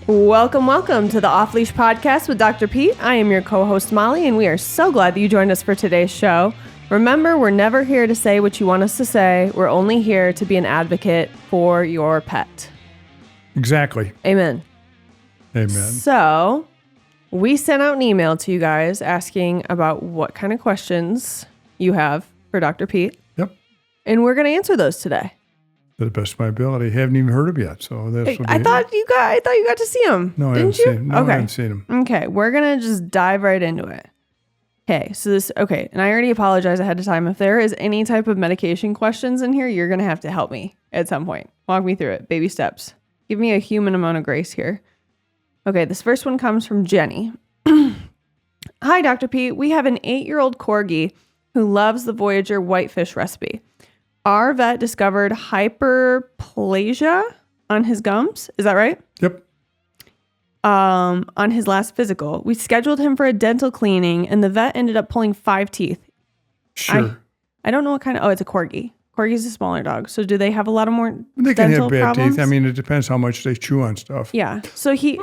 Welcome to the Off Leash podcast with Dr. Pete. I am your co-host Molly, and we are so glad that you joined us for today's show. Remember, we're never here to say what you want us to say. We're only here to be an advocate for your pet. Exactly. Amen. Amen. So, we sent out an email to you guys asking about what kind of questions you have for Dr. Pete. Yep. And we're going to answer those today. To the best of my ability. Haven't even heard of yet, so that's. I thought you got to see him. No, I Didn't haven't you? seen. No, okay. I haven't seen him. Okay, we're gonna just dive right into it. Okay, and I already apologize ahead of time. If there is any type of medication questions in here, you're gonna have to help me at some point. Walk me through it, baby steps. Give me a human amount of grace here. Okay, this first one comes from Jenny. Hi, Dr. Pete. We have an 8-year-old corgi who loves the Voyager whitefish recipe. Our vet discovered hyperplasia on his gums. Is that right? Yep. On his last physical. We scheduled him for a dental cleaning, and the vet ended up pulling 5 teeth. Sure. I don't know what kind of... Oh, it's a corgi. Corgi's a smaller dog. So do they have a lot of more They can dental have bad problems? teeth. I mean, it depends how much they chew on stuff. Yeah. So she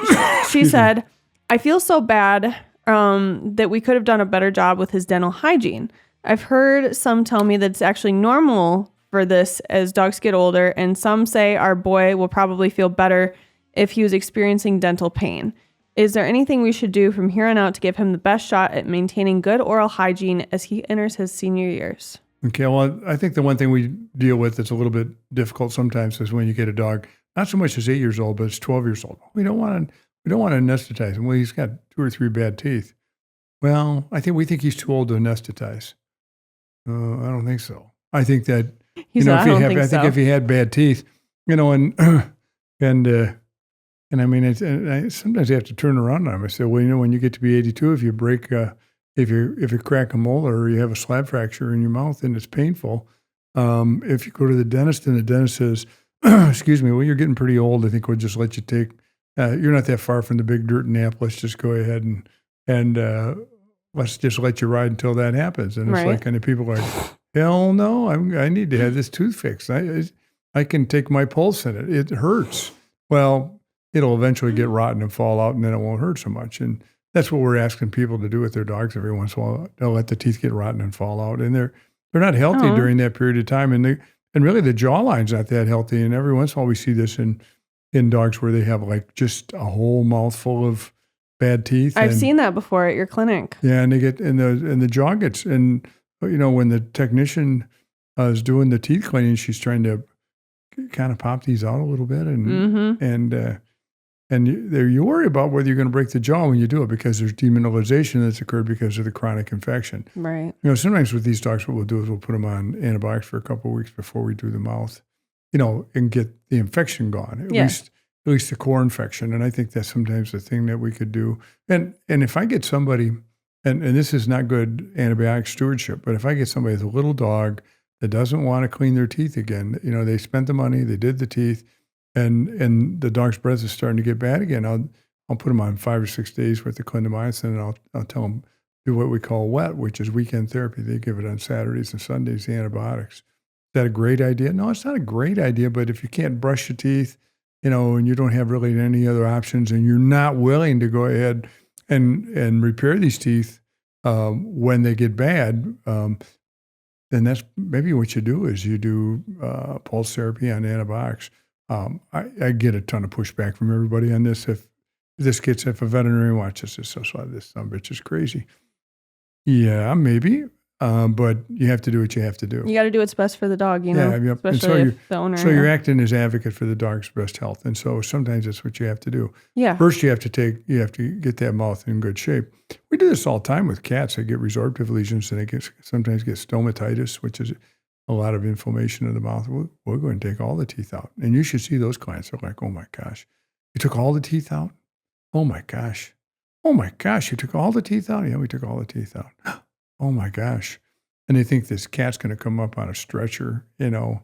said, I feel so bad that we could have done a better job with his dental hygiene. I've heard some tell me that it's actually normal for this as dogs get older, and some say our boy will probably feel better if he was experiencing dental pain. Is there anything we should do from here on out to give him the best shot at maintaining good oral hygiene as he enters his senior years? Okay, well, I think the one thing we deal with that's a little bit difficult sometimes is when you get a dog, not so much as 8 years old, but it's 12 years old. We don't want to anesthetize him. Well, he's got 2 or 3 bad teeth. Well, we think he's too old to anesthetize. I don't think so. I think that if he had bad teeth, and I mean, I sometimes you have to turn around on him. I say, well, when you get to be 82, if you break, if you crack a molar or you have a slab fracture in your mouth and it's painful, if you go to the dentist and the dentist says, excuse me, well, you're getting pretty old. I think we'll just let you take. You're not that far from the big dirt nap. Let's just go ahead and let's just let you ride until that happens. And it's like, and the people are like, hell no, I need to have this tooth fixed. I can take my pulse in it. It hurts. Well, it'll eventually get rotten and fall out, and then it won't hurt so much. And that's what we're asking people to do with their dogs every once in a while. They'll let the teeth get rotten and fall out, and they're not healthy during that period of time. And really the jawline's not that healthy. And every once in a while we see this in dogs where they have like just a whole mouthful of bad teeth. I've seen that before at your clinic. Yeah, and they get and the jaw gets, and when the technician is doing the teeth cleaning, she's trying to kind of pop these out a little bit, and you worry about whether you're going to break the jaw when you do it because there's demineralization that's occurred because of the chronic infection. Right. Sometimes with these dogs, what we'll do is we'll put them on antibiotics for a couple of weeks before we do the mouth, and get the infection gone. At least the core infection. And I think that's sometimes the thing that we could do. And if I get somebody, and this is not good antibiotic stewardship, but if I get somebody with a little dog that doesn't want to clean their teeth again, they spent the money, they did the teeth, and the dog's breath is starting to get bad again, I'll put them on 5 or 6 days worth of clindamycin, and I'll tell them do what we call wet, which is weekend therapy. They give it on Saturdays and Sundays, the antibiotics. Is that a great idea? No, it's not a great idea, but if you can't brush your teeth, and you don't have really any other options, and you're not willing to go ahead and repair these teeth when they get bad, then that's maybe what you do is you do pulse therapy on antibiotics. I get a ton of pushback from everybody on this. If a veterinarian watches this, this son of a bitch is crazy. Yeah, maybe. But you have to do what you have to do. You got to do what's best for the dog, Yeah, yep. Especially if the owner. So you're acting as advocate for the dog's best health. And so sometimes that's what you have to do. Yeah. First, you have to get that mouth in good shape. We do this all the time with cats. They get resorptive lesions, and they sometimes get stomatitis, which is a lot of inflammation of the mouth. We'll go and take all the teeth out. And you should see those clients. They're like, oh my gosh, you took all the teeth out? Oh my gosh. Oh my gosh, you took all the teeth out? Yeah, we took all the teeth out. Oh my gosh. And they think this cat's going to come up on a stretcher, in a,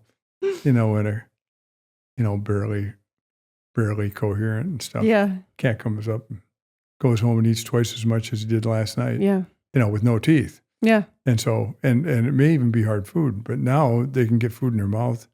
barely coherent and stuff. Yeah. Cat comes up, and goes home and eats twice as much as he did last night. Yeah. With no teeth. Yeah. And so, and it may even be hard food, but now they can get food in their mouth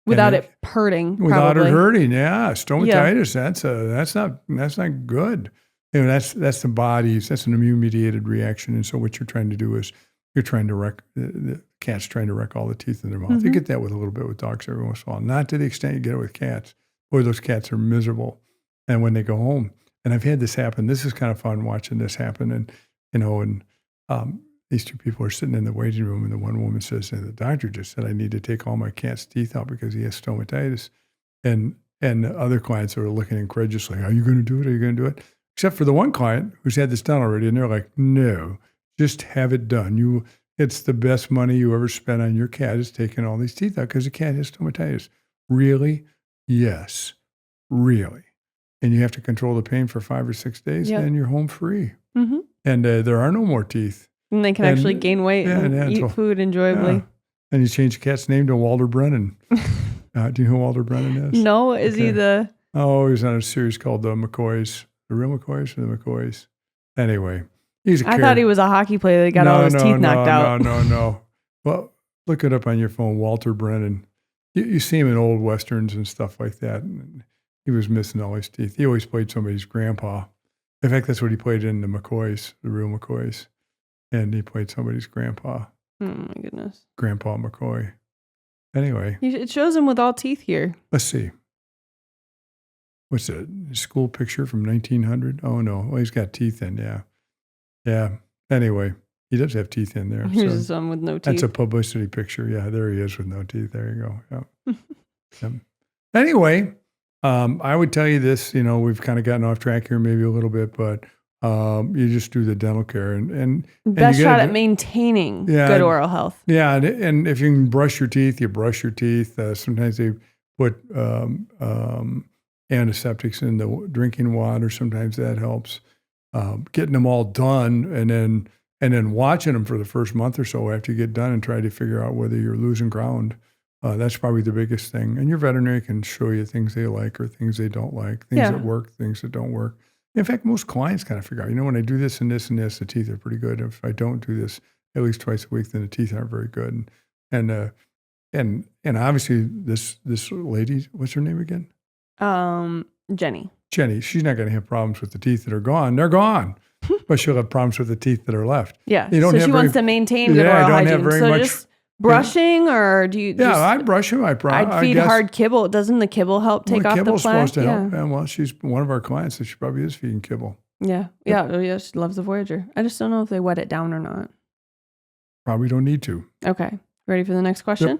without it hurting. Without probably. it hurting, yeah. Stomatitis, that's not good. That's the body's, that's an immune mediated reaction. And so what you're trying to do is you're trying to wreck, the cat's trying to wreck all the teeth in their mouth. You get that with a little bit with dogs every once in a while. Not to the extent you get it with cats. Boy, those cats are miserable. And when they go home, and I've had this happen, this is kind of fun watching this happen. And, these two people are sitting in the waiting room, and the one woman says, the doctor just said I need to take all my cat's teeth out because he has stomatitis. And the other clients are looking incredulously, are you going to do it? Are you going to do it? Except for the one client who's had this done already, and they're like, no, just have it done. It's the best money you ever spent on your cat is taking all these teeth out because the cat has stomatitis. Really? Yes, really. And you have to control the pain for 5 or 6 days, and you're home free. Mm-hmm. And there are no more teeth. And they can actually gain weight and eat food enjoyably. Yeah. And you change the cat's name to Walter Brennan. Do you know who Walter Brennan is? No, is he the... Oh, he's on a series called The McCoys. The Real McCoys or the McCoys? Anyway, he's a I thought he was a hockey player that got all his teeth knocked out. No. Well, look it up on your phone, Walter Brennan. You see him in old Westerns and stuff like that. And he was missing all his teeth. He always played somebody's grandpa. In fact, that's what he played in the McCoys, the Real McCoys. And he played somebody's grandpa. Oh, my goodness. Grandpa McCoy. Anyway. It shows him with all teeth here. Let's see. What's that? A school picture from 1900? Oh, no. Well, he's got teeth in, yeah. Yeah. Anyway, he does have teeth in there. Here's some with no teeth. That's a publicity picture. Yeah, there he is with no teeth. There you go. Yeah. Yep. Anyway, I would tell you this, we've kind of gotten off track here maybe a little bit, but you just do the dental care and best shot at maintaining good oral health. Yeah, and if you can brush your teeth, you brush your teeth. Sometimes they put antiseptics in the drinking water. Sometimes that helps. Getting them all done and then watching them for the first month or so after you get done and try to figure out whether you're losing ground. That's probably the biggest thing. And your veterinary can show you things they like or things they don't like, things that work, things that don't work. In fact, most clients kind of figure out, when I do this and this and this, the teeth are pretty good. If I don't do this at least twice a week, then the teeth aren't very good. And obviously this lady, what's her name again? Jenny. Jenny, she's not going to have problems with the teeth that are gone. They're gone. But she'll have problems with the teeth that are left. Yeah. So she wants to maintain good oral hygiene. Have very much, just brushing or do you just... Yeah, I brush him. I'd feed hard kibble. Doesn't the kibble help take off the plaque? Kibble's supposed to help. Yeah, well, she's one of our clients, so she probably is feeding kibble. Yeah. Yeah, she loves the Voyager. I just don't know if they wet it down or not. Probably don't need to. Okay. Ready for the next question? Yep.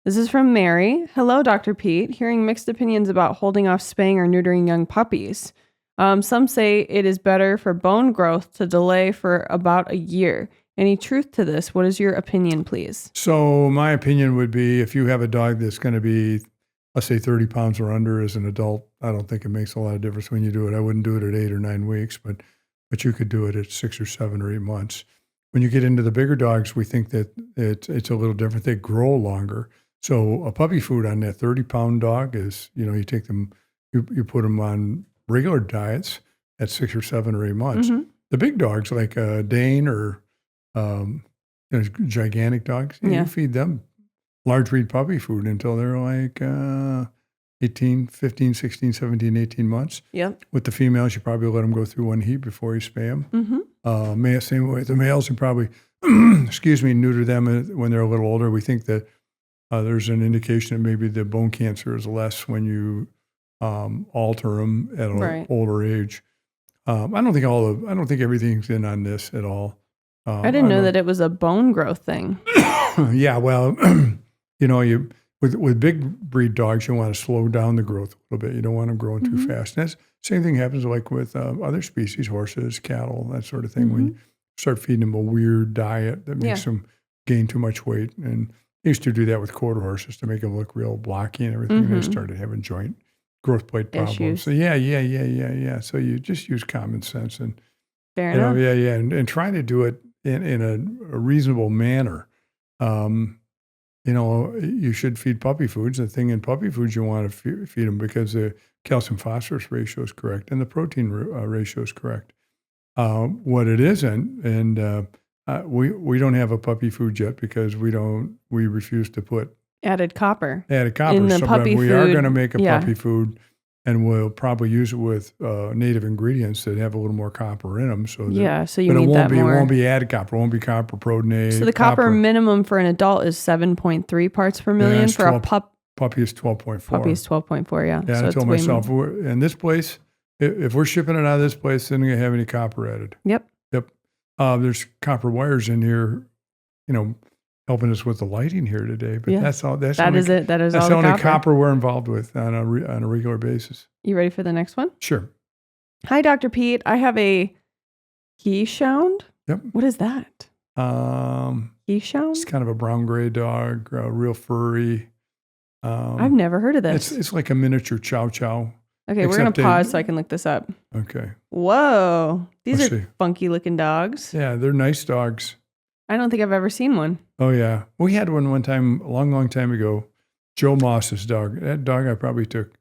This is from Mary. Hello, Dr. Pete. Hearing mixed opinions about holding off spaying or neutering young puppies. Some say it is better for bone growth to delay for about a year. Any truth to this? What is your opinion, please? So my opinion would be if you have a dog that's going to be, let's say 30 pounds or under as an adult, I don't think it makes a lot of difference when you do it. I wouldn't do it at 8 or 9 weeks, but you could do it at 6 or 7 or 8 months. When you get into the bigger dogs, we think that it's a little different. They grow longer. So a puppy food on that 30-pound dog is, you take them, you put them on regular diets at 6 or 7 or 8 months. Mm-hmm. The big dogs like a Dane or gigantic dogs, you feed them large breed puppy food until they're like 18, 15, 16, 17, 18 months. Yep. With the females, you probably let them go through one heat before you spay them. Mm-hmm. Same way, the males, you probably, neuter them when they're a little older. We think that there's an indication that maybe the bone cancer is less when you alter them at an older age. I don't think everything's in on this at all. I didn't know that it was a bone growth thing. Yeah, well, with big breed dogs, you want to slow down the growth a little bit. You don't want them growing too fast. And that's same thing happens like with other species, horses, cattle, that sort of thing. Mm-hmm. When you start feeding them a weird diet that makes them gain too much weight. And they used to do that with quarter horses to make them look real blocky and everything. Mm-hmm. And they started having joint growth plate problems. Issues. So yeah. So you just use common sense and fair enough. And try to do it in a reasonable manner. You should feed puppy foods. The thing in puppy foods, you want to feed them because the calcium phosphorus ratio is correct and the protein ratio is correct. What it isn't, and we don't have a puppy food yet because we refuse to put added copper. Added copper. In the So puppy we food, are going to make a yeah. puppy food, and we'll probably use it with native ingredients that have a little more copper in them. So so you but need that more. It won't be added copper. It won't be copper protonate. So the copper minimum for an adult is 7.3 parts per million. For 12, a pup, puppy is 12.4. Puppy is 12.4. Yeah. Yeah, so I told myself, in this place, if we're shipping it out of this place, then we don't have any copper added. Yep. There's copper wires in here, helping us with the lighting here today. But that's all. That is it. That is all the the only copper we're involved with on a regular basis. You ready for the next one? Sure. Hi, Dr. Pete. I have a Keeshond. Yep. What is that? Keeshond? It's kind of a brown gray dog, real furry. I've never heard of this. It's like a miniature chow chow. Okay, we're going to pause so I can look this up. Okay. Whoa. These are funky looking dogs. Yeah, they're nice dogs. I don't think I've ever seen one. Oh, yeah. We had one time, a long, long time ago, Joe Moss's dog. That dog I probably took,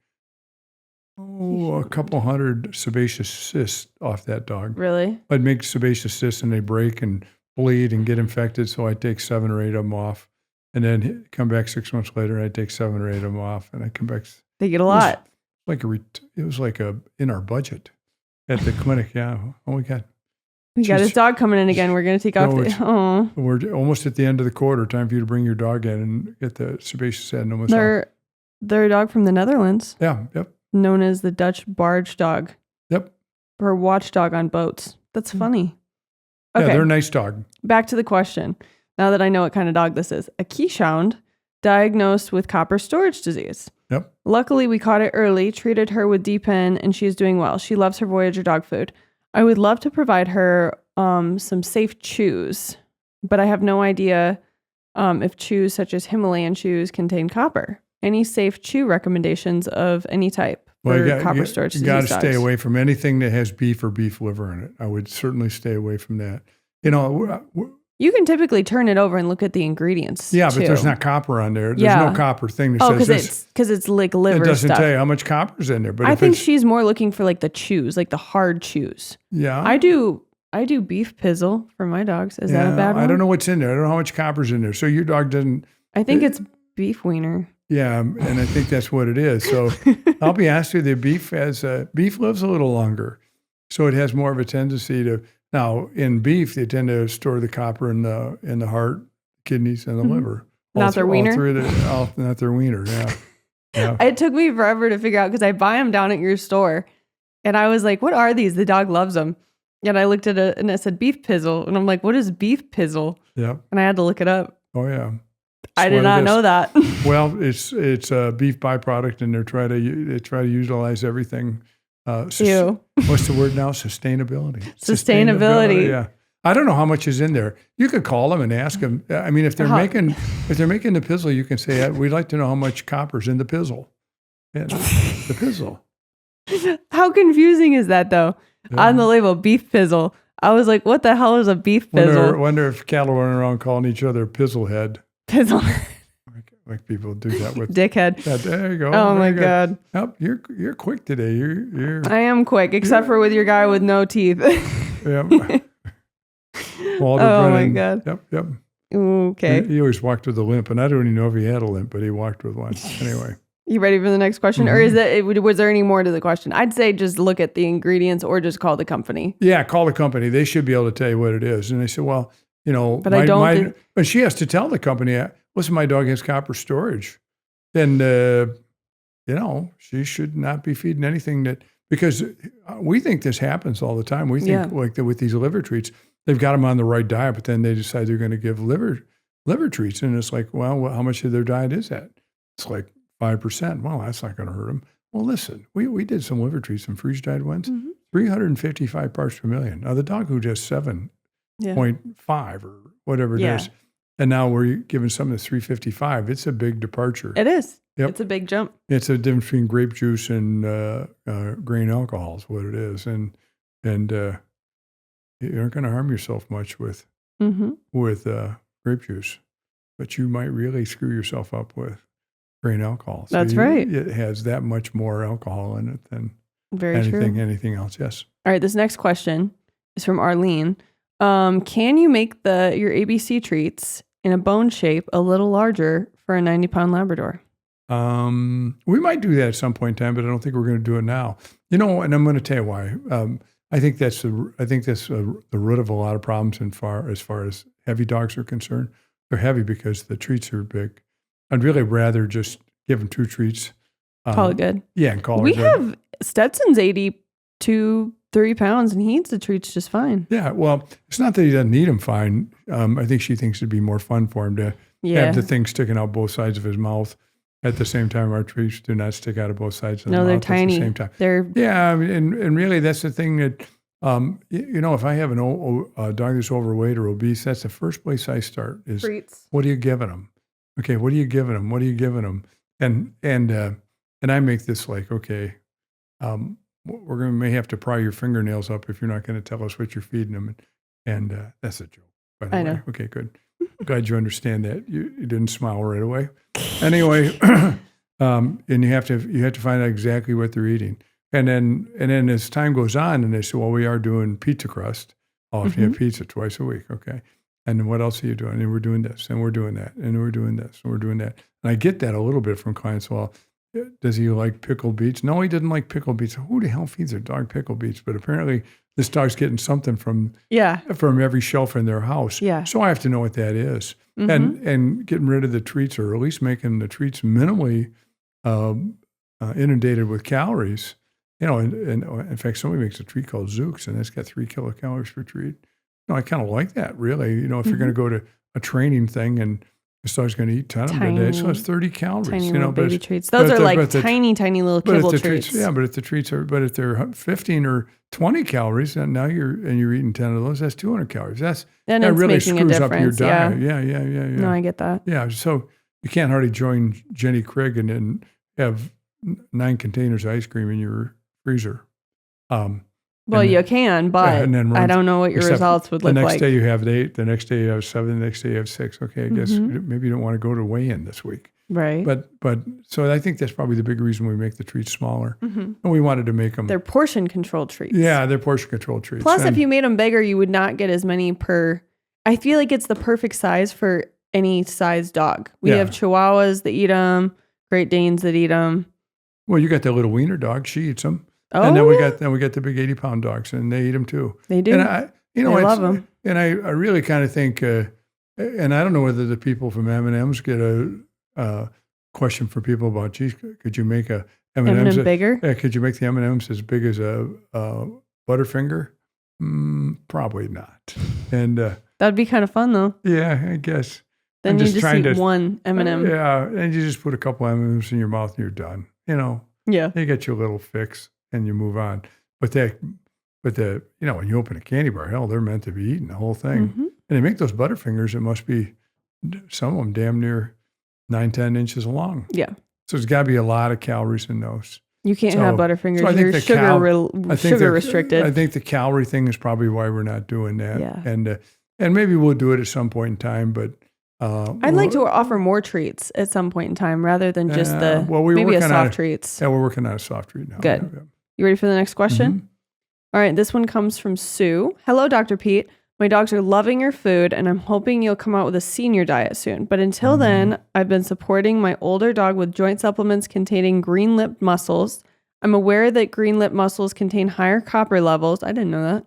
a couple hundred sebaceous cysts off that dog. Really? I'd make sebaceous cysts and they break and bleed and get infected, so I'd take 7 or 8 of them off. And then come back 6 months later, I'd take 7 or 8 of them off, and I'd come back. They get a lot. It was like in our budget at the clinic. Yeah. Oh my God. We got his dog coming in again. We're going to take off We're almost at the end of the quarter. Time for you to bring your dog in and get the sebaceous adenoma. They're a dog from the Netherlands. Yeah. Yep. Known as the Dutch barge dog. Yep. Or watchdog on boats. That's funny. Okay. Yeah, they're a nice dog. Back to the question. Now that I know what kind of dog this is. A Keeshond diagnosed with copper storage disease. Yep. Luckily, we caught it early, treated her with D-Pen, and she is doing well. She loves her Voyager dog food. I would love to provide her some safe chews, but I have no idea if chews such as Himalayan chews contain copper. Any safe chew recommendations of any type for copper storage disease dogs? You got to stay away from anything that has beef or beef liver in it. I would certainly stay away from that. You can typically turn it over and look at the ingredients. Yeah, but there's not copper on there. There's no copper thing that says this. Because it's like liver stuff. It doesn't tell you how much copper's in there. But I think she's more looking for like the chews, like the hard chews. Yeah. I do beef pizzle for my dogs. Is that a bad one? I don't know what's in there. I don't know how much copper's in there. So your dog doesn't. I think it's beef wiener. Yeah, and I think that's what it is. So I'll be honest with you, beef lives a little longer. So it has more of a tendency to. Now, in beef, they tend to store the copper in the heart, kidneys, and the liver. Not their wiener? Not their wiener, yeah. It took me forever to figure out because I buy them down at your store. And I was like, what are these? The dog loves them. And I looked at it and it said beef pizzle. And I'm like, what is beef pizzle? Yeah. And I had to look it up. Oh, yeah. I did not know that. Well, it's a beef byproduct, and they try to utilize everything. What's the word now? Sustainability. Sustainability. Yeah. I don't know how much is in there. You could call them and ask them. I mean, if they're making the pizzle, you can say, "We'd like to know how much copper's in the pizzle." Yeah, the pizzle. How confusing is that, though? Yeah. On the label, beef pizzle. I was like, "What the hell is a beef pizzle?" Wonder if cattle running around calling each other pizzle head. Pizzle. Like people do that with dickhead. Yeah, there you go. Oh my God. Yep, you're quick today. I am quick, except for with your guy with no teeth. Yep. Oh my God. Yep. Okay. He always walked with a limp, and I don't even know if he had a limp, but he walked with one. Anyway. You ready for the next question? Mm-hmm. Or was there any more to the question? I'd say just look at the ingredients or just call the company. Yeah, call the company. They should be able to tell you what it is. And they said, well, but but she has to tell the company, listen, my dog has copper storage. And, she should not be feeding anything because we think this happens all the time. We think with these liver treats, they've got them on the right diet, but then they decide they're going to give liver treats. And it's like, well, how much of their diet is that? It's like 5%. Well, that's not going to hurt them. Well, listen, we did some liver treats, some freeze-dried ones, 355 parts per million. Now, the dog who does 7.5 or whatever it is, and now we're giving something that's 355. It's a big departure. It is. Yep. It's a big jump. It's a difference between grape juice and grain alcohol is what it is. And you aren't going to harm yourself much with grape juice, but you might really screw yourself up with grain alcohol. So that's right. It has that much more alcohol in it than anything else. Yes. All right. This next question is from Arlene. Can you make your ABC treats in a bone shape a little larger for a 90-pound Labrador? We might do that at some point in time, but I don't think we're going to do it now. And I'm going to tell you why. I think that's the root of a lot of problems as far as heavy dogs are concerned. They're heavy because the treats are big. I'd really rather just give them 2 treats. Call it good. Yeah, and call we it good. have Stetson's 82-3 pounds, and he eats the treats just fine. Yeah, well, it's not that he doesn't eat them fine. I think she thinks it'd be more fun for him to have the thing sticking out both sides of his mouth at the same time. Our treats do not stick out of both sides of the mouth they're tiny. At the same time. And really that's the thing that, if I have a dog that's overweight or obese, that's the first place I start is treats. What are you giving them? Okay, what are you giving them? What are you giving them? And I make this like, okay, may have to pry your fingernails up if you're not going to tell us what you're feeding them. And that's a joke, by the way. Know. Okay, good. Glad you understand that. You didn't smile right away. Anyway, and you have to find out exactly what they're eating. And then as time goes on, and they say, well, we are doing pizza crust. Oh, if you have pizza twice a week, okay. And then what else are you doing? And we're doing this, and we're doing that, and we're doing this, and we're doing that. And I get that a little bit from clients. Well, does he like pickled beets? No, he didn't like pickled beets. Who the hell feeds their dog pickled beets? But apparently this dog's getting something from every shelf in their house. Yeah. So I have to know what that is. And getting rid of the treats, or at least making the treats minimally inundated with calories. And in fact, somebody makes a treat called Zooks, and it's got 3 kilocalories per treat. I kind of like that, really. If you're going to go to a training thing and this dog's going to eat 10 of them a day, so it's 30 calories. Tiny little baby treats. Those are like tiny little kibble treats. But if they're 15 or 20 calories, and now you're eating 10 of those, that's 200 calories. That really screws up your diet. Yeah. No, I get that. Yeah, so you can't hardly join Jenny Craig and then have 9 containers of ice cream in your freezer. Well, you can, but I don't know what your results would look like. The next day you have 8, the next day you have 7, the next day you have 6. Okay, I guess maybe you don't want to go to weigh-in this week. Right. But so I think that's probably the big reason we make the treats smaller. And we wanted to make them. They're portion controlled treats. Yeah, they're portion controlled treats. Plus, if you made them bigger, you would not get as many per. I feel like it's the perfect size for any size dog. We have Chihuahuas that eat them, Great Danes that eat them. Well, you got the little wiener dog. She eats them. Oh, and then we got the big 80-pound dogs, and they eat them too. They do. And I love them. And I really kind of think, and I don't know whether the people from M&M's get a question for people about, geez, could you make a M&M's bigger? Yeah, could you make the M&M's as big as a Butterfinger? Probably not. And that'd be kind of fun, though. Yeah, I guess. Then you just eat one M&M. Yeah, and you just put a couple M&M's in your mouth, and you're done. Yeah, you get your little fix. And you move on. But when you open a candy bar, hell, they're meant to be eaten, the whole thing. And they make those Butterfingers, it must be, some of them damn near 9-10 inches long. Yeah. So there's got to be a lot of calories in those. You can't have Butterfingers. So you're sugar restricted. I think the calorie thing is probably why we're not doing that. Yeah. And maybe we'll do it at some point in time, but I'd like to offer more treats at some point in time rather than just maybe a soft treats. Yeah, we're working on a soft treat now. Good. Yeah. You ready for the next question? All right, this one comes from Sue. Hello, Dr. Pete. My dogs are loving your food, and I'm hoping you'll come out with a senior diet soon. But until then, I've been supporting my older dog with joint supplements containing green-lipped mussels. I'm aware that green-lipped mussels contain higher copper levels. I didn't know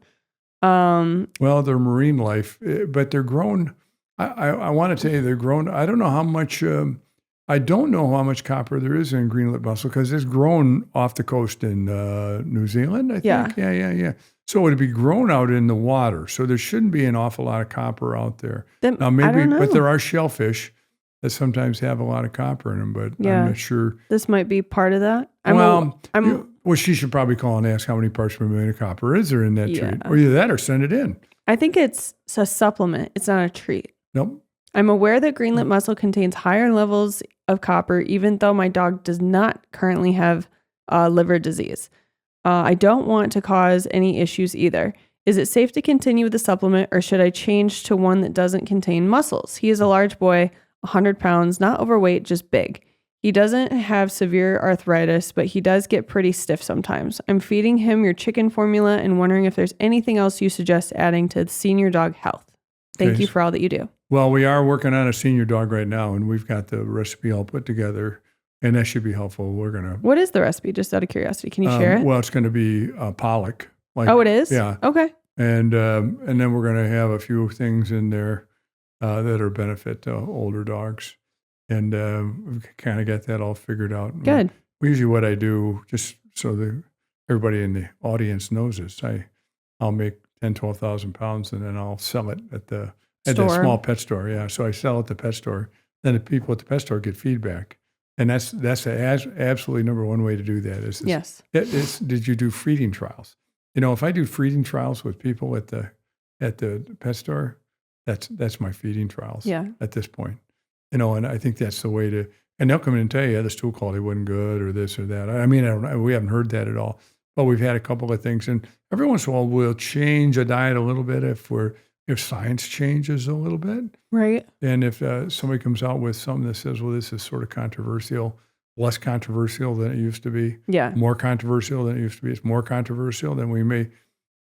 that. Well, they're marine life, but they're grown. I want to tell you, they're grown. I don't know how much. I don't know how much copper there is in green-lipped mussel because it's grown off the coast in New Zealand, I think. Yeah. So it would be grown out in the water. So there shouldn't be an awful lot of copper out there. Now maybe, I don't know. But there are shellfish that sometimes have a lot of copper in them, but I'm not sure. This might be part of that. Well, she should probably call and ask how many parts per million of copper is there in that treat. Or either that or send it in. I think it's a supplement. It's not a treat. Nope. I'm aware that green-lipped mussel contains higher levels of copper, even though my dog does not currently have liver disease. I don't want to cause any issues either. Is it safe to continue with the supplement, or should I change to one that doesn't contain mussels? He is a large boy, 100 pounds, not overweight, just big. He doesn't have severe arthritis, but he does get pretty stiff sometimes. I'm feeding him your chicken formula and wondering if there's anything else you suggest adding to senior dog health. Thank you for all that you do. Well, we are working on a senior dog right now, and we've got the recipe all put together, and that should be helpful. We're going to. What is the recipe? Just out of curiosity. Can you share it? Well, it's going to be pollock. Oh, it is? Yeah. Okay. And then we're going to have a few things in there that are benefit to older dogs. And we've kind of got that all figured out. Good. Usually what I do, just so that everybody in the audience knows this, I'll make 10, 12,000 pounds, and then I'll sell it at the small pet store. Yeah. So I sell at the pet store. Then the people at the pet store get feedback. And that's the absolutely number one way to do that. Yes. Did you do feeding trials? If I do feeding trials with people at the pet store, that's my feeding trials. Yeah. At this point, and I think that's the way to. And they'll come in and tell you, the stool quality wasn't good or this or that. I mean, we haven't heard that at all. But we've had a couple of things, and every once in a while we'll change a diet a little bit if science changes a little bit. Right. And if somebody comes out with something that says, well, this is sort of controversial, less controversial than it used to be, more controversial than it used to be, it's more controversial, then we may,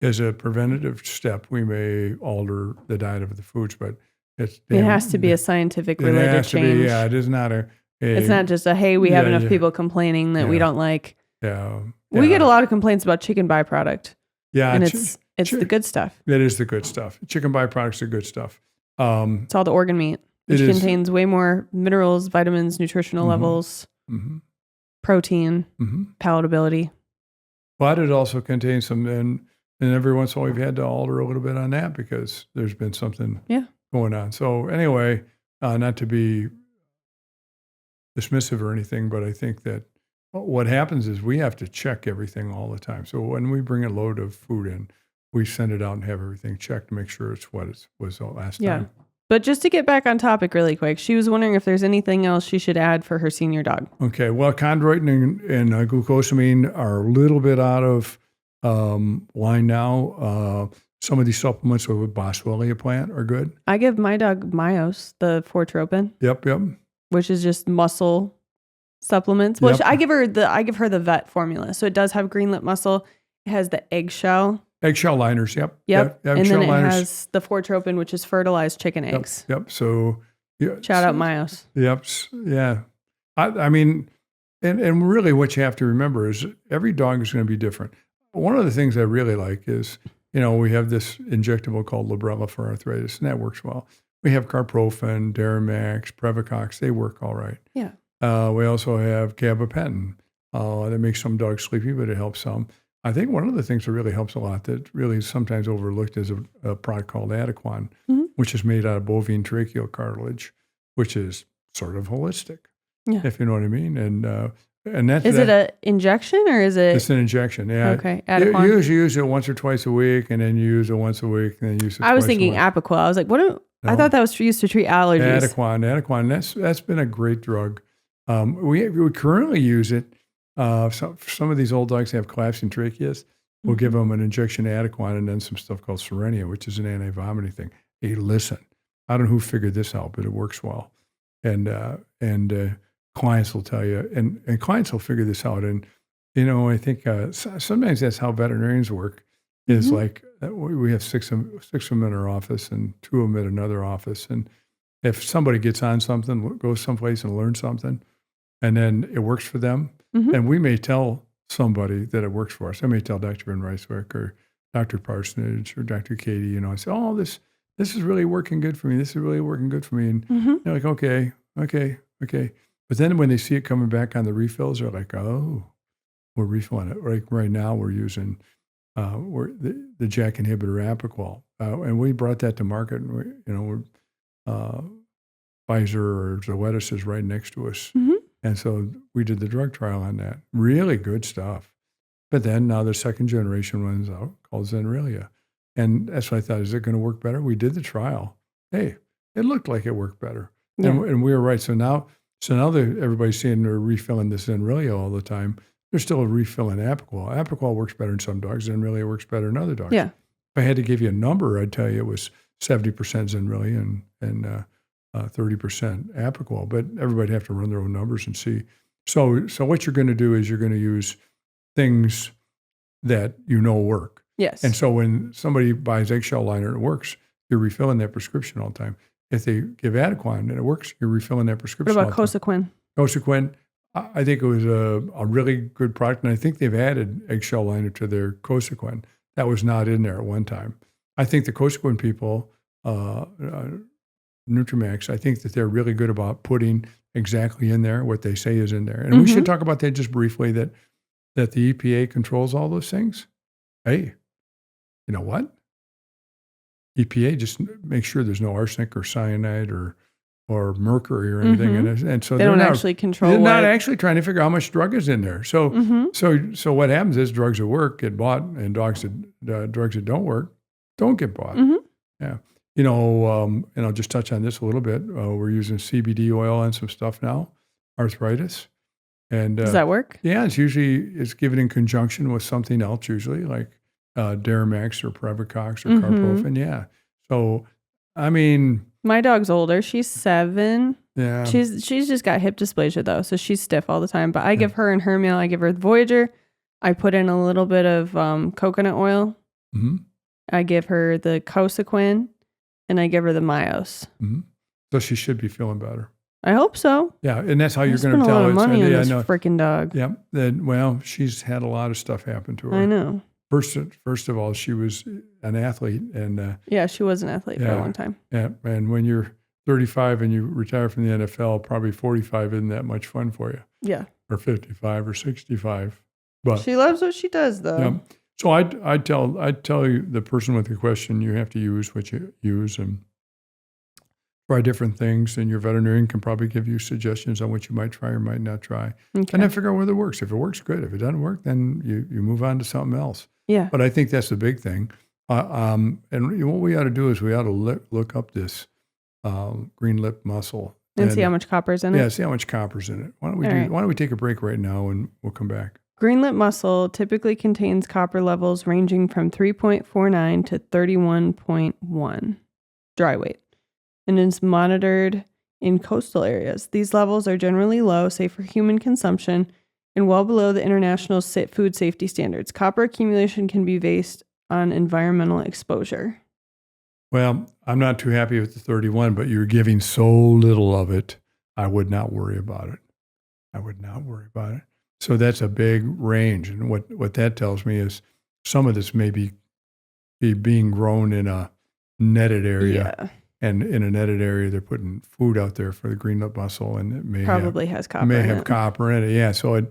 as a preventative step, we may alter the diet of the foods. But it has to be a scientific related change. It is not it's not just hey, we have enough people complaining that we don't like. Yeah. We get a lot of complaints about chicken byproduct. Yeah. And it's the good stuff. That is the good stuff. Chicken byproducts are good stuff. It's all the organ meat, which contains way more minerals, vitamins, nutritional levels, protein, palatability. But it also contains some, and every once in a while we've had to alter a little bit on that because there's been something going on. So anyway, not to be dismissive or anything, but I think that what happens is we have to check everything all the time. So when we bring a load of food in, we send it out and have everything checked to make sure it's what it was the last time. But just to get back on topic really quick, she was wondering if there's anything else she should add for her senior dog. Okay. Well, chondroitin and glucosamine are a little bit out of line now. Some of these supplements with Boswellia plant are good. I give my dog Myos, the Fortropin. Yep. Which is just muscle supplements. Well, I give her the vet formula. So it does have green lip muscle. It has the eggshell liners. Yep. And then it has the Fortropin, which is fertilized chicken eggs. Yep. So shout out Myos. Yep. Yeah. I mean, and really what you have to remember is every dog is going to be different. One of the things I really like is, we have this injectable called Librela for arthritis, and that works well. We have Carprofen, Deramax, Previcox. They work all right. Yeah. We also have gabapentin. That makes some dogs sleepy, but it helps some. I think one of the things that really helps a lot that really is sometimes overlooked is a product called Adequan, which is made out of bovine tracheal cartilage, which is sort of holistic, if you know what I mean. And that's it an injection or is it? It's an injection. Yeah. Okay. Adequan. You usually use it once or twice a week, and then you use it once a week, and then use it. I was thinking Apoquel. I was like, I thought that was used to treat allergies. Adequan. That's been a great drug. We currently use it. Some of these old dogs have collapsing tracheas. We'll give them an injection of Adequan and then some stuff called Serenia, which is an anti-vomiting thing. Hey, listen, I don't know who figured this out, but it works well. And clients will tell you, and clients will figure this out. And, I think sometimes that's how veterinarians work is like we have six of them in our office and 2 of them at another office. And if somebody gets on something, goes someplace and learns something, and then it works for them, then we may tell somebody that it works for us. I may tell Dr. Van Ryswick or Dr. Parsonage or Dr. Katie, I say, oh, this is really working good for me. This is really working good for me. And they're like, okay. But then when they see it coming back on the refills, they're like, oh, we're refilling it. Like right now we're using the JAK inhibitor Apoquel. And we brought that to market. And Pfizer or Zoetis is right next to us. And so we did the drug trial on that. Really good stuff. But then now the second generation one's out called Zenrelia. And that's what I thought, is it going to work better? We did the trial. Hey, it looked like it worked better. Yeah. And we were right. So now everybody's saying they're refilling this Zenrelia all the time. They're still refilling Apoquel. Apoquel works better in some dogs. Zenrelia works better in other dogs. Yeah. If I had to give you a number, I'd tell you it was 70% Zenrelia and 30% Apoquel, but everybody have to run their own numbers and see. So what you're going to do is you're going to use things that work. Yes. And so when somebody buys eggshell liner and it works, you're refilling that prescription all the time. if they give Adequan and it works, you're refilling that What prescription. about Cosequin? Cosequin, I think it was a really good product, and I think they've added eggshell liner to their Cosequin. That was not in there at one time. I think the Cosequin people, Nutrimax, I think that they're really good about putting exactly in there what they say is in there. And we should talk about that just briefly, that the EPA controls all those things. Hey, you know what? EPA just makes sure there's no arsenic or cyanide or mercury or anything in it. And so they don't actually control. They're not actually trying to figure out how much drug is in there. So so what happens is drugs that work get bought, and drugs that don't work don't get bought. Yeah. And I'll just touch on this a little bit. We're using CBD oil on some stuff now, arthritis. And does that work? Yeah, it's given in conjunction with something else, usually like Deramax or Previcox or Carprofen. Yeah. So, I mean, my dog's older. She's 7. Yeah. She's just got hip dysplasia though, so she's stiff all the time. But I give her in her meal, I give her the Voyager. I put in a little bit of coconut oil. I give her the Cosequin, and I give her the Myos. So she should be feeling better. I hope so. Yeah, and that's how you're going to tell. A lot of money on this freaking dog. Yeah. She's had a lot of stuff happen to her. I know. First of all, she was an athlete, and she was an athlete for a long time. Yeah, and when you're 35 and you retire from the NFL, probably 45 isn't that much fun for you. Yeah. Or 55 or 65. But she loves what she does, though. Yeah. So I tell you, the person with the question, you have to use what you use and try different things, and your veterinarian can probably give you suggestions on what you might try or might not try. Okay. And then figure out whether it works. If it works, good. If it doesn't work, then you move on to something else. Yeah. But I think that's the big thing. And what we ought to do is we ought to look up this green lip mussel. And see how much copper's in it? Yeah, see how much copper's in it. Why don't we take a break right now and we'll come back. Green lip mussel typically contains copper levels ranging from 3.49 to 31.1 dry weight, and is monitored in coastal areas. These levels are generally low, safe for human consumption, and well below the international food safety standards. Copper accumulation can be based on environmental exposure. Well, I'm not too happy with the 31, but you're giving so little of it, I would not worry about it. So that's a big range. And what that tells me is some of this may be being grown in a netted area. Yeah. And in a netted area, they're putting food out there for the green lip mussel, and it may has copper. Copper in it. Yeah. So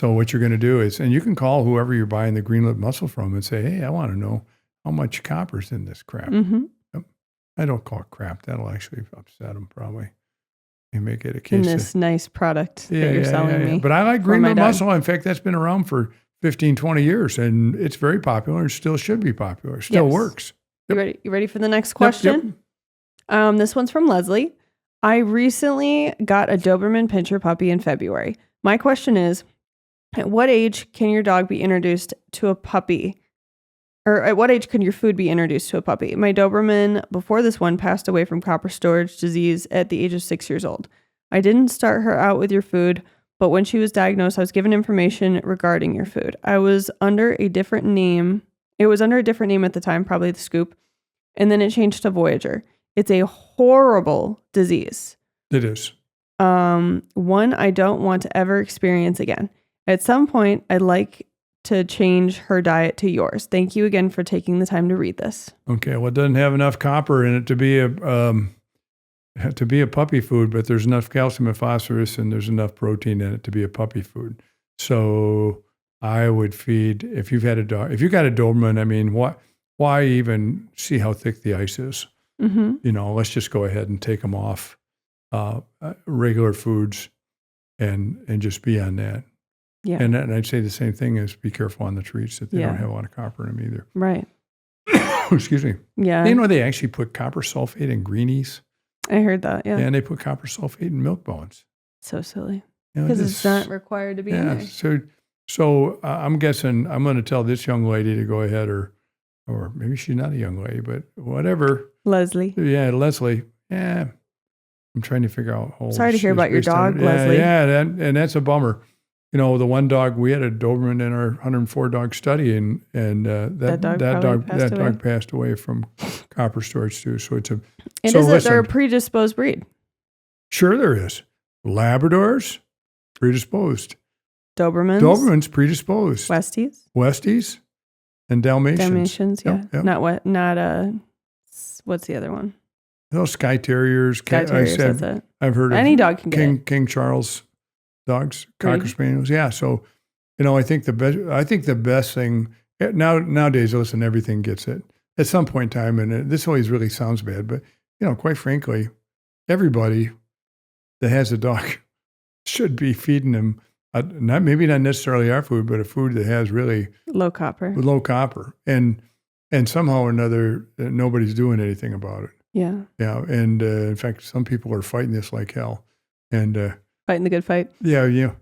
what you're going to do is, and you can call whoever you're buying the green lip mussel from and say, hey, I want to know how much copper's in this crap. I don't call it crap. That'll actually upset them probably. You make it a case. In this nice product that you're selling me. But I like green lip mussel. In fact, that's been around for 15, 20 years, and it's very popular and still should be popular. Still works. Yep. You ready for the next question? Yep. This one's from Leslie. I recently got a Doberman Pinscher puppy in February. My question is, at what age can your dog be introduced to a puppy? Or at what age can your food be introduced to a puppy? My Doberman, before this one, passed away from copper storage disease at the age of 6 years old. I didn't start her out with your food, but when she was diagnosed, I was given information regarding your food. I was under a different name. It was under a different name at the time, probably the Scoop. And then it changed to Voyager. It's a horrible disease. It is. One I don't want to ever experience again. At some point, I'd like to change her diet to yours. Thank you again for taking the time to read this. Okay, well, it doesn't have enough copper in it to be a puppy food, but there's enough calcium and phosphorus, and there's enough protein in it to be a puppy food. So I would feed, if you've got a Doberman, I mean, why even see how thick the ice is? Let's just go ahead and take them off regular foods and just be on that. Yeah. And I'd say the same thing is be careful on the treats that they don't have a lot of copper in them either. Right. Excuse me. Yeah. They actually put copper sulfate in greenies. I heard that, yeah. And they put copper sulfate in milk bones. So silly. Because it's not required to be in there. So I'm guessing I'm going to tell this young lady to go ahead, or maybe she's not a young lady, but whatever. Leslie. Yeah, Leslie. Yeah. I'm trying to figure out. Sorry to hear about your dog, Leslie. Yeah, and that's a bummer. the one dog, we had a Doberman in our 104 dog study, and that dog passed away from copper storage too. So they're a predisposed breed. Sure, there is. Labradors, predisposed. Dobermans predisposed. Westies, and Dalmatians. Yeah. Yep. What's the other one? Those Skye Terriers. That's it. I've heard of any dog can get it. King Charles dogs, Cocker Spaniels. Yeah. So, I think the best thing nowadays, listen, everything gets it at some point in time. And this always really sounds bad, but quite frankly, everybody that has a dog should be feeding them maybe not necessarily our food, but a food that has really low copper. And somehow or another, nobody's doing anything about it. Yeah. Yeah. And in fact, some people are fighting this like hell. And fighting the good fight. Yeah.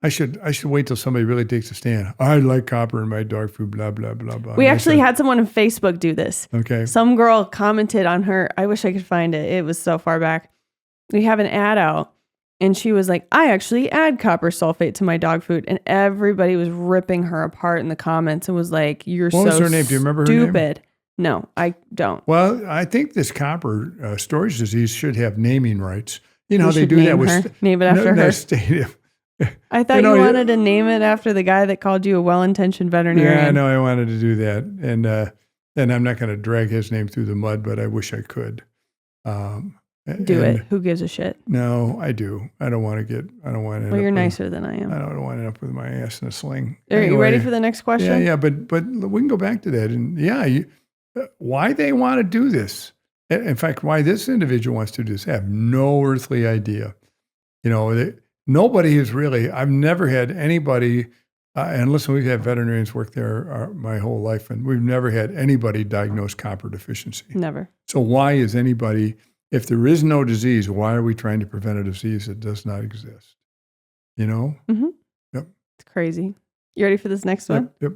I should wait till somebody really takes a stand. I like copper in my dog food, blah, blah, blah, blah. We actually had someone on Facebook do this. Okay. Some girl commented on her. I wish I could find it. It was so far back. We have an ad out. And she was like, I actually add copper sulfate to my dog food. And everybody was ripping her apart in the comments and was like, you're so stupid. What was her name? Do you remember her name? No, I don't. Well, I think this copper storage disease should have naming rights. How they do that with... Name it after her. I thought you wanted to name it after the guy that called you a well-intentioned veterinarian. Yeah, I know. I wanted to do that. And I'm not going to drag his name through the mud, but I wish I could. Do it. Who gives a shit? No, I do. I don't want to. Well, you're nicer than I am. I don't want to end up with my ass in a sling. Are you ready for the next question? Yeah. But we can go back to that. And why they want to do this? In fact, why this individual wants to do this, I have no earthly idea. Nobody is really. I've never had anybody. And listen, we've had veterinarians work there my whole life, and we've never had anybody diagnose copper deficiency. Never. So why is anybody? If there is no disease, why are we trying to prevent a disease that does not exist? Mm-hmm. Yep. It's crazy. You ready for this next one? Yep.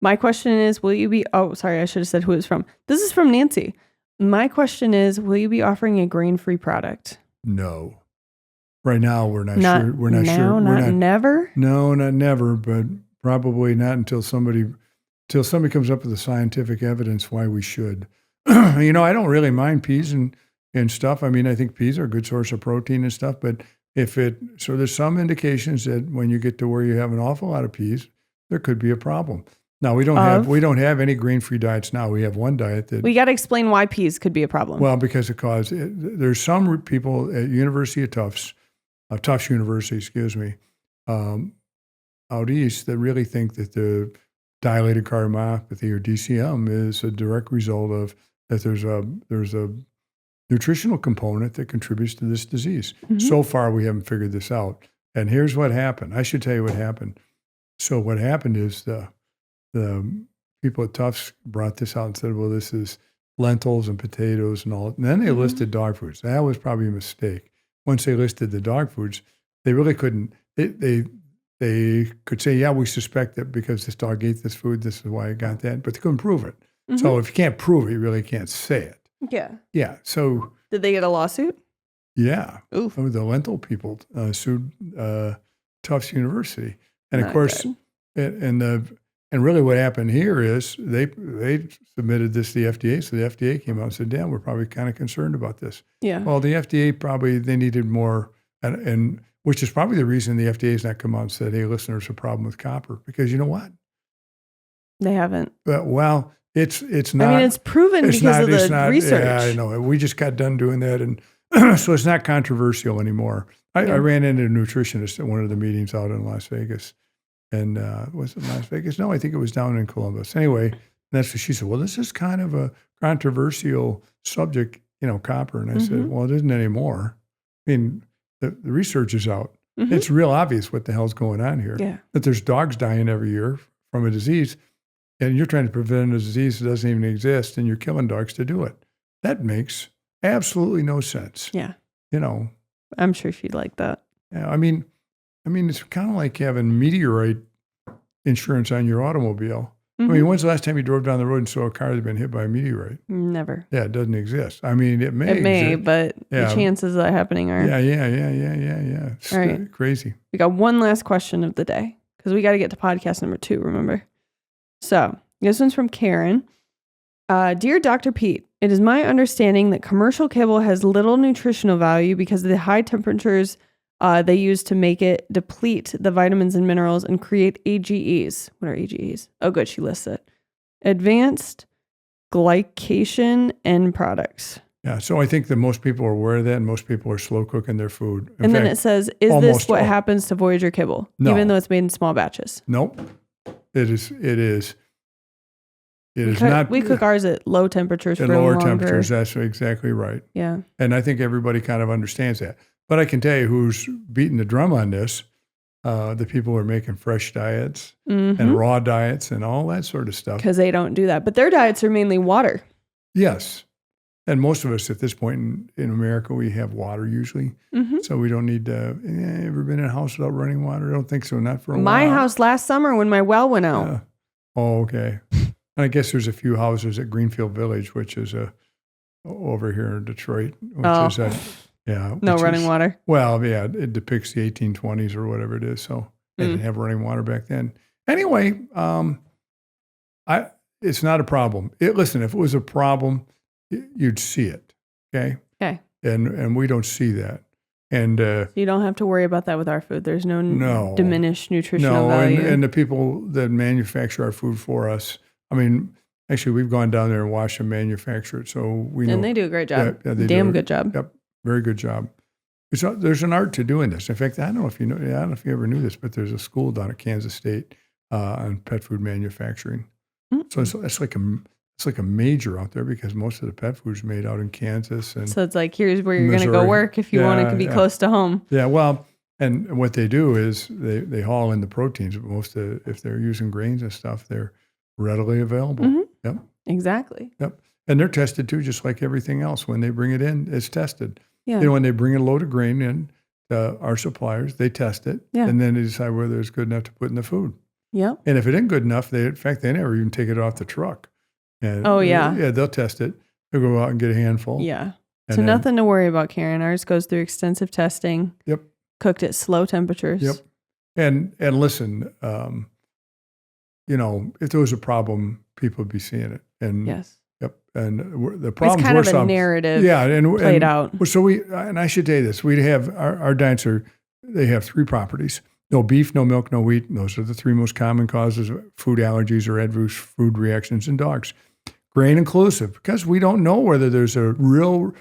My question is, will you be... Oh, sorry, I should have said who it's from. This is from Nancy. My question is, will you be offering a grain-free product? No. Right now, we're not sure. We're not sure. Never? No, not never, but probably not until somebody comes up with the scientific evidence why we should. I don't really mind peas and stuff. I mean, I think peas are a good source of protein and stuff, but so there's some indications that when you get to where you have an awful lot of peas, there could be a problem. Now we don't have any grain-free diets now. We have one diet that we got to explain why peas could be a problem. Well, because there's some people at University of Tufts University, out east that really think that the dilated cardiomyopathy or DCM is a direct result of that. There's a nutritional component that contributes to this disease. Mm-hmm. So far, we haven't figured this out. And here's what happened. I should tell you what happened. So what happened is the people at Tufts brought this out and said, well, this is lentils and potatoes and all. And then they listed dog foods. That was probably a mistake. Once they listed the dog foods, they really couldn't. They could say, yeah, we suspect that because this dog ate this food, this is why it got that. But they couldn't prove it. Mm-hmm. So if you can't prove it, you really can't say it. Yeah. Yeah. So did they get a lawsuit? Yeah. Oof. The lentil people sued Tufts University, and of course, and really what happened here is they submitted this to the FDA. So the FDA came out and said, "Damn, we're probably kind of concerned about this." Yeah. Well, the FDA they needed more, and which is probably the reason the FDA has not come out and said, "Hey, listen, there's a problem with copper," because you know what? They haven't. Well. It's not. I mean, it's proven because of the research. Yeah, I know. We just got done doing that, and so it's not controversial anymore. I ran into a nutritionist at one of the meetings out in Las Vegas, and was it Las Vegas? No, I think it was down in Columbus. Anyway, that's what she said. Well, this is kind of a controversial subject, copper. And I said, well, it isn't anymore. I mean, the research is out. Mm-hmm. It's real obvious what the hell's going on here. Yeah. That there's dogs dying every year from a disease. And you're trying to prevent a disease that doesn't even exist, and you're killing dogs to do it. That makes absolutely no sense. Yeah. I'm sure she'd like that. Yeah. I mean, it's kind of like having meteorite insurance on your automobile. I mean, when's the last time you drove down the road and saw a car that had been hit by a meteorite? Never. Yeah, it doesn't exist. I mean, it may exist. But the chances of that happening are. Yeah. It's right. Crazy. We got one last question of the day because we got to get to podcast number 2, remember? So this one's from Karen. Dear Dr. Pete, it is my understanding that commercial kibble has little nutritional value because of the high temperatures they use to make it deplete the vitamins and minerals and create AGEs. What are AGEs? Oh, good. She lists it. Advanced glycation end products. Yeah. So I think that most people are aware of that and most people are slow cooking their food. Then it says, is this what happens to Voyager kibble? No. Even though it's made in small batches? Nope. It is not. We cook ours at low temperatures at for lower longer. temperatures. That's exactly right. Yeah. And I think everybody kind of understands that. But I can tell you who's beating the drum on this. The people who are making fresh diets and raw diets and all that sort of stuff. Because they don't do that. But their diets are mainly water. Yes. And most of us at this point in America, we have water usually. So we don't need to. Ever been in a house without running water? I don't think so. Not for a while. My house last summer when my well went out. Oh, okay. I guess there's a few houses at Greenfield Village, which is over here in Detroit, which is no running water. Well, yeah, it depicts the 1820s or whatever it is. So they didn't have running water back then. Anyway, it's not a problem. Listen, if it was a problem, you'd see it. Okay. Okay. And we don't see that. And you don't have to worry about that with our food. There's no diminished nutritional value. value. And the people that manufacture our food for us, I mean, actually, we've gone down there and watched them manufacture it, so we know. And they do a great job. Yeah, they Damn good job. Yep, very good job. There's an art to doing this. In fact, I don't know if you know. I don't know if you ever knew this, but there's a school down at Kansas State on pet food manufacturing. So it's like a major out there because most of the pet food is made out in Kansas. And so it's like, here's where you're going to go work if you want to be close to home. Yeah, well, and what they do is they haul in the proteins. But if they're using grains and stuff, they're readily available. Yep. Exactly. Yep. And they're tested too, just like everything else. When they bring it in, it's tested. Yeah. When they bring a load of grain in, our suppliers, they test it. Yeah. And then they decide whether it's good enough to put in the food. Yep. And if it isn't good enough, they never even take it off the truck. And they'll test it. They'll go out and get a handful. Yeah. So nothing to worry about, Karen. Ours goes through extensive testing. Yep. Cooked at slow temperatures. Yep. And listen, if there was a problem, people would be seeing it. And yes. Yep. And the problem is kind of a narrative played out. So and I should tell you this, we have, our diets they have 3 properties. No beef, no milk, no wheat. And those are the 3 most common causes of food allergies or adverse food reactions in dogs. Grain inclusive, because we don't know whether there's a real,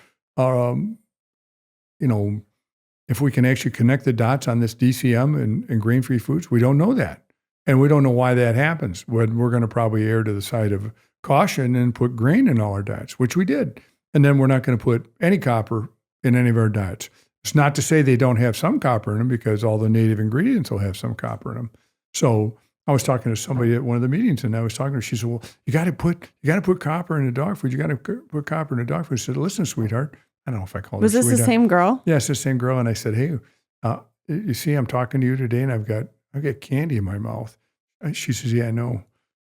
if we can actually connect the dots on this DCM and grain-free foods, we don't know that. And we don't know why that happens. We're going to probably err to the side of caution and put grain in all our diets, which we did. And then we're not going to put any copper in any of our diets. It's not to say they don't have some copper in them, because all the native ingredients will have some copper in them. So I was talking to somebody at one of the meetings, and I was talking to her. She said, "Well, you got to put copper in the dog food. You got to put copper in the dog food." I said, "Listen, sweetheart." I don't know if I called her sweetheart. Was this the same girl? Yeah, it's the same girl. And I said, "Hey, you see, I'm talking to you today, and I've got candy in my mouth." She says, "Yeah, I know."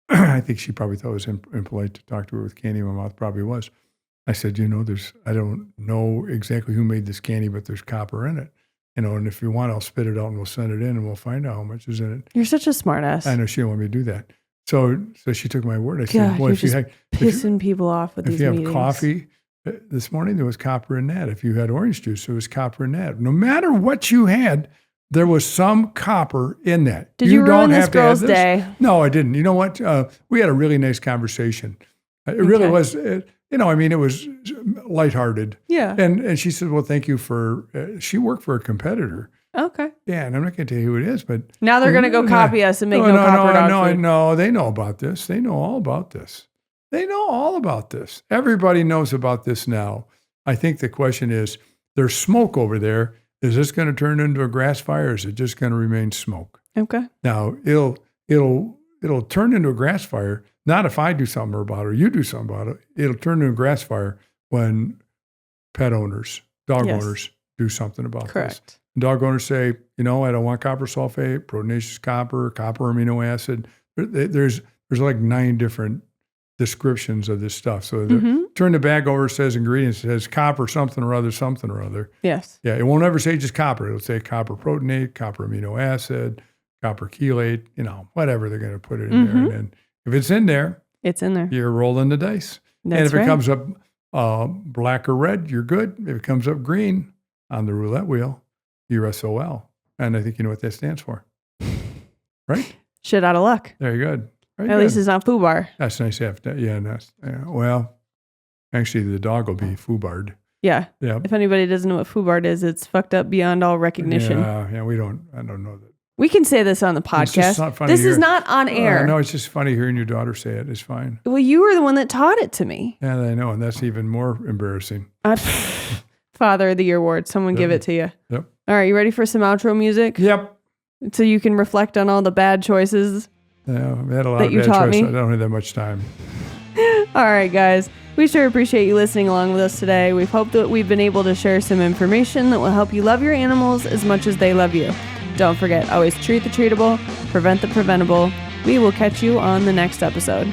I think she probably thought it was impolite to talk to her with candy in my mouth. Probably was. I said, I don't know exactly who made this candy, but there's copper in it. And if you want, I'll spit it out and we'll send it in and we'll find out how much is in it. You're such a smart ass. I know she didn't want me to do that. So she took my word. I said, well, pissing people off with these meetings. If you have coffee this morning, there was copper in that. If you had orange juice, there was copper in that. No matter what you had, there was some copper in that. Did you ruin this girl's day? No, I didn't. You know what? We had a really nice conversation. It really was. It was lighthearted. Yeah. And she said, "Well, thank you for." She worked for a competitor. Okay. Yeah, and I'm not going to tell you who it is, but now they're going to go copy us and make copper dog food. No, they know about this. They know all about this. Everybody knows about this now. I think the question is, there's smoke over there. Is this going to turn into a grass fire, or is it just going to remain smoke? Okay. Now it'll turn into a grass fire. Not if I do something about it or you do something about it. It'll turn into a grass fire when pet owners, dog owners, do something about this. Dog owners say, I don't want copper sulfate, proteinaceous copper amino acid. There's there's like 9 different descriptions of this stuff. So turn the bag over, it says ingredients, it says copper something or other, something or other. Yes. Yeah, it won't ever say just copper. It'll say copper proteinate, copper amino acid, copper chelate, whatever they're going to put it in there. And then if it's in there, it's in there. You're rolling the dice. That's and if right. it comes up black or red, you're good. If it comes up green on the roulette wheel, you're SOL. And I think you know what that stands for. Right? Shit out of luck. Very good. Very At good. least it's not FUBAR. That's nice. Yeah, well, actually, the dog will be FUBAR'd. Yeah. Yeah. If anybody doesn't know what FUBAR is, it's fucked up beyond all recognition. Yeah, I don't know that. We can say this on the podcast. It's just not funny this is not on air. No, it's just funny hearing your daughter say it. It's fine. Well, you were the one that taught it to me. Yeah, I know, and that's even more embarrassing. Father of the Year award. Someone give it to you. Yep. All right, you ready for some outro music? Yep. So you can reflect on all the bad choices. Yeah, we had a lot that of you bad taught choices. me. I don't have that much time. All right, guys. We sure appreciate you listening along with us today. We hope that we've been able to share some information that will help you love your animals as much as they love you. Don't forget, always treat the treatable, prevent the preventable. We will catch you on the next episode.